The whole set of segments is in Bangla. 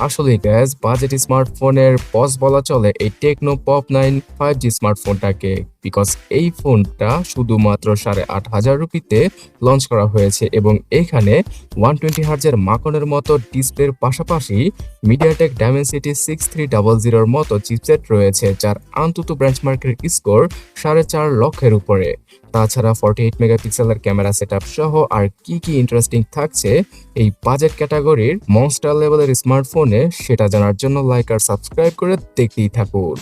আসলে গ্যাস বাজেট স্মার্টফোনের বস বলা চলে এই টেকনো পপ 9 5G স্মার্টফোনটাকে, বিকজ এই ফোনটা শুধুমাত্র 8,500 লঞ্চ করা হয়েছে এবং এখানে 120 হার্জের মাকনের মতো ডিসপ্লের পাশাপাশি মিডিয়াটেক ডাইমেনসিটি 6300 মতো চিপসেট রয়েছে, যার আন্তত বেঞ্চমার্কের স্কোর 4.5 লক্ষের উপরে। তাছাড়া 48 মেগাপিক্সেলের ক্যামেরা সেটআপ সহ আর কি কি ইন্টারেস্টিং থাকছে এই বাজেট ক্যাটাগরির মনস্টার লেভেলের স্মার্টফোনে, সেটা জানার জন্য লাইক আর সাবস্ক্রাইব করে দেখতেই থাকুন।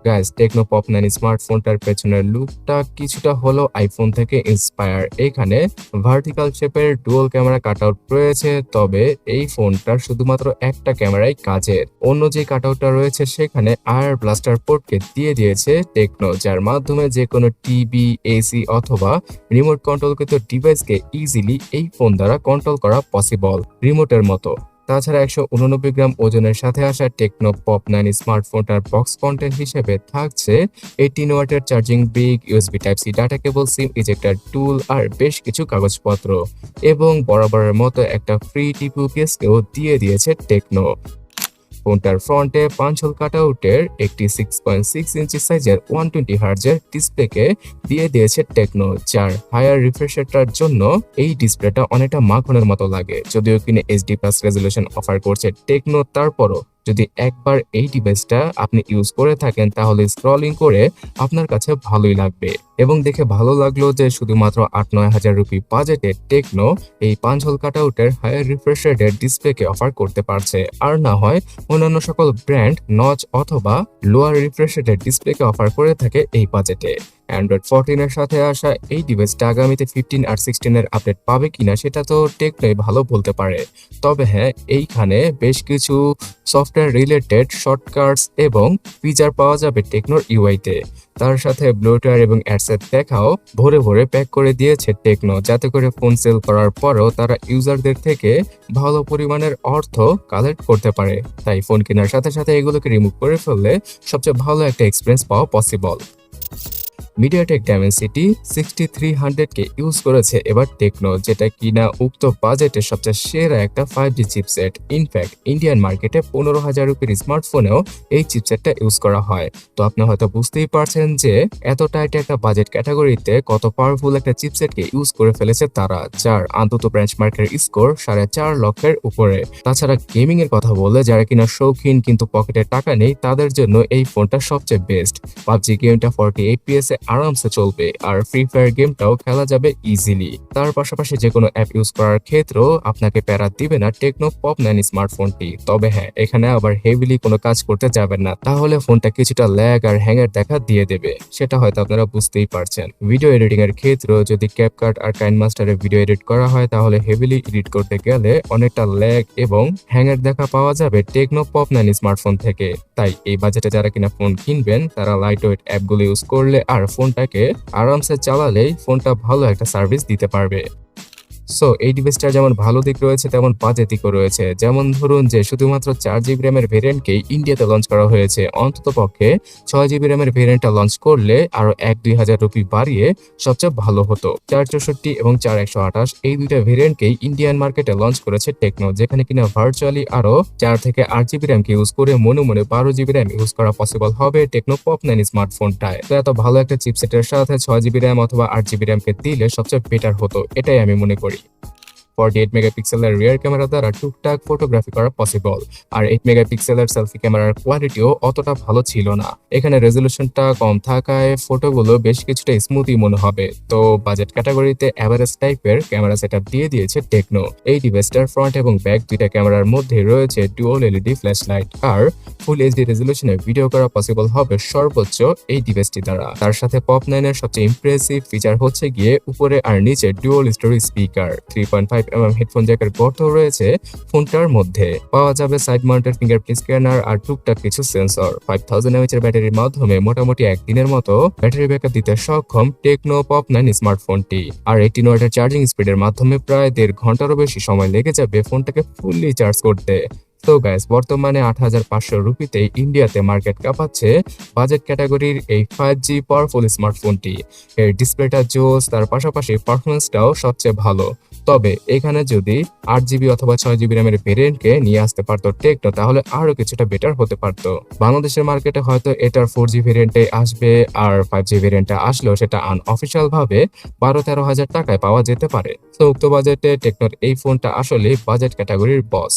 গাইস, টেকনো পপ 9 স্মার্টফোনটার পেছনের লুকটা কিছুটা হলো আইফোন থেকে ইন্সপায়ার। এখানে ভার্টিক্যাল শেপের ডুয়াল ক্যামেরা কাটআউট রয়েছে, তবে এই ফোনটার শুধুমাত্র একটা ক্যামেরাই কাজের। অন্য যে কাটআউটটা রয়েছে সেখানে আয়ার ব্লাস্টার পোর্টকে দিয়ে দিয়েছে টেকনো, যার মাধ্যমে যে কোনো টিভি, এসি অথবা রিমোট কন্ট্রোলকৃত ডিভাইসকে ইজিলি এই ফোন দ্বারা কন্ট্রোল করা পসিবল, রিমোটের মতো। তাছাড়া 189 গ্রাম ওজনের সাথে আসা টেকনো পপ 9 স্মার্টফোনটার বক্স কন্টেন্ট হিসেবে থাকছে 18 ওয়াটের charging brick, USB type C data cable, SIM ejector tool আর বেশ কিছু কাগজপত্র, এবং বরাবরের মতো একটা ফ্রি টিপু কেসকেও দিয়ে দিয়েছে টেকনো। ফোনটার ফ্রন্টে 5 হোল কাটআউটের একটি 6.6 ইঞ্চি সাইজের 120 হার্জের ডিসপ্লেকে দিয়ে দিয়েছে টেকনো, যার হায়ার রিফ্রেশ রেটের জন্য এই ডিসপ্লেটা অনেকটা মাখনের মতো লাগে। যদিও কিনা এইচডি প্লাস রেজলিউশন অফার করছে টেকনো, তারপরও যদি একবার এই ডিভাইসটা আপনি ইউজ করে থাকেন তাহলে স্ক্রলিং করে আপনার কাছে ভালোই লাগবে। এবং দেখে ভালো লাগলো যে শুধুমাত্র 8-9 হাজার রুপি বাজেটে টেকনো এই 5 হোল কাটআউটের হায়ার রিফ্রেশ রেটের ডিসপ্লেকে অফার করতে পারছে, আর না হয় অন্যান্য সকল ব্র্যান্ড নচ অথবা লোয়ার রিফ্রেশ রেটের ডিসপ্লেকে অফার করে থাকে এই বাজেটে। অ্যান্ড্রয়েড 14 এর সাথে আসা এই ডিভাইসটা আগামীতে 15 আর 16 এর আপডেট পাবে কিনা সেটা তো টেকনোই ভালো বলতে পারে। তবে হ্যাঁ, এইখানে বেশ কিছু সফটওয়্যার রিলেটেড শর্টকাটস এবং ফিচার পাওয়া যাবে টেকনোর ইউআইতে। তার সাথে ব্লোটওয়্যার এবং অ্যাডসেট দেখাও ভরে ভরে প্যাক করে দিয়েছে টেকনো, যাতে করে ফোন সেল করার পরও তারা ইউজারদের থেকে ভালো পরিমাণের অর্থ কালেক্ট করতে পারে। তাই ফোন কেনার সাথে সাথে এগুলোকে রিমুভ করে ফেললে সবচেয়ে ভালো একটা এক্সপিরিয়েন্স পাওয়া পসিবল। মিডিয়াটেক ডাইমেনসিটি 6300কে ইউজ করেছে এবার টেকনো, যেটা কিনা উক্ত বাজেটের সবচেয়ে সেরা একটা 5G চিপসেট। ইনফ্যাক্ট ইন্ডিয়ান মার্কেটে 15,000 রুপির স্মার্টফোনেও এই চিপসেটটা ইউজ করা হয়। তো আপনি হয়তো বুঝতেই পারছেন যে এত টাইট একটা বাজেট ক্যাটাগরিতে কত পাওয়ারফুল একটা চিপসেটকে ইউজ করে ফেলেছে তারা, যার অন্তত বেঞ্চমার্কের স্কোর 4.5 লক্ষের উপরে। তাছাড়া গেমিং এর কথা বললে যারা কিনা শৌখিন কিন্তু পকেটে টাকা নেই, তাদের জন্য এই ফোনটা সবচেয়ে বেস্ট। পাবজি গেমটা 40 FPS এ আরামসে চলবে, আর ফ্রি ফায়ার গেমটাও খেলা যাবে ইজিলি। তার পাশাপাশি যে কোনো অ্যাপ ইউজ করার ক্ষেত্রেও আপনাকে প্যারা দিবে না টেকনো পপ 9 স্মার্টফোনটি। তবে হ্যাঁ, এখানে আবার হেভিলি কোনো কাজ করতে যাবেন না, তাহলে ফোনটা কিছুটা ল্যাগ আর হ্যাংয়ের দেখা দিয়ে দেবে, সেটা হয়তো আপনারা বুঝতেই পারছেন। ভিডিও এডিটিং এর ক্ষেত্রেও যদি ক্যাপকাট আর কাইনমাস্টারে ভিডিও এডিট করা হয় তাহলে হেভিলি এডিট করতে গেলে অনেকটা ল্যাগ এবং হ্যাংয়ের দেখা পাওয়া যাবে টেকনো পপ 9 স্মার্টফোন থেকে। তাই এই বাজেটে যারা কিনা ফোন কিনবেন তারা লাইট ওয়েট অ্যাপগুলো ইউজ করলে আর ফোনটাকে আরামসে চালালেই ফোনটা ভালো একটা সার্ভিস দিতে পারবে। সো এই ডিভাইসটার যেমন ভালো দিক রয়েছে তেমন বাজে দিকও রয়েছে। যেমন ধরুন যে শুধুমাত্র 4GB র্যামের ভেরিয়েন্টকেই ইন্ডিয়াতে লঞ্চ করা হয়েছে, অন্তত পক্ষে 6GB র্যামের ভেরিয়েন্টটা লঞ্চ করলে আরো 1-2 হাজার রুপি বাড়িয়ে সবচেয়ে ভালো হতো। 464 এবং 4128 এই দুইটা ভেরিয়েন্টকেই ইন্ডিয়ান মার্কেটে লঞ্চ করেছে টেকনো, যেখানে কিনা ভার্চুয়ালি আরো 4 থেকে 8GB র্যামকে ইউজ করে মনে মনে 12GB র্যাম ইউজ করা পসিবল হবে টেকনো পপ 9 স্মার্টফোনটায়। তো এত ভালো একটা চিপসেটের সাথে 6GB র্যাম অথবা 8GB র্যামকে দিলে সবচেয়ে বেটার হতো, এটাই আমি মনে করি। 48 মেগাপিক্সেলের রিয়ার ক্যামেরা দ্বারা টুকটাক ফটোগ্রাফি করা পসিবল, আর 8 মেগাপিক্সেলের সেলফি ক্যামেরার কোয়ালিটিও অতটা ভালো ছিল না। এখানে রেজলিউশনটা কম থাকায় ফটোগুলো বেশ কিছুটা স্মুথই মনে হবে। তো বাজেট ক্যাটাগরিতে এভারেজ টাইপের ক্যামেরা সেটআপ দিয়ে দিয়েছে টেকনো। এই ডিভাইসটার ফ্রন্ট এবং ব্যাক দুইটা ক্যামেরার মধ্যে রয়েছে ডুয়াল এলইডি ফ্ল্যাশ লাইট, আর ফুল এইচডি রেজলিউশনে ভিডিও করা পসিবল হবে সর্বোচ্চ এই ডিভাইসটি দ্বারা। তার সাথে পপ 9 এর সবচেয়ে ইমপ্রেসিভ ফিচার হচ্ছে গিয়ে উপরে আর নিচে dual stereo speaker, 3.5mm headphone জ্যাকের গর্ত রয়েছে ফোনটার মধ্যে। পাওয়া যাবে সাইড মাউন্টেড ফিঙ্গারপ্রিন্ট স্ক্যানার আর টুকটাক কিছু সেন্সর। 5000 mAh এর ব্যাটারির মাধ্যমে মোটামুটি একদিনের মতো ব্যাটারি ব্যাকআপ দিতে সক্ষম টেকনো পপ 9 স্মার্টফোনটি। আর 18 ওয়াটের চার্জিং স্পিডের মাধ্যমে প্রায় 1.5 ঘন্টারও বেশি সময় লেগে যাবে ফোনটাকে ফুললি চার্জ করতে। তো গাইস, বর্তমানে ৮,৫০০ রুপিতে ইন্ডিয়াতে মার্কেট কাঁপাচ্ছে বাজেট ক্যাটাগরির এই 5G পাওয়ারফুল স্মার্টফোনটি। এর ডিসপ্লেটা জোস, তার পাশাপাশি পারফরম্যান্সটাও সবচেয়ে ভালো। তবে এখানে যদি 8GB অথবা 6GB র্যামের ভেরিয়েন্টকে নিয়ে আসতে পারতো টেকনো, তাহলে আরো কিছুটা বেটার হতে পারতো। বাংলাদেশের মার্কেটে হয়তো এটার 4G ভেরিয়েন্টে আসবে, আর 5G ভেরিয়েন্টে আসলেও সেটা আনঅফিসিয়াল ভাবে ১২-১৩ হাজার টাকায় পাওয়া যেতে পারে। তো উক্ত বাজেটে টেকনোর এই ফোনটা আসলে বাজেট ক্যাটাগরির বস।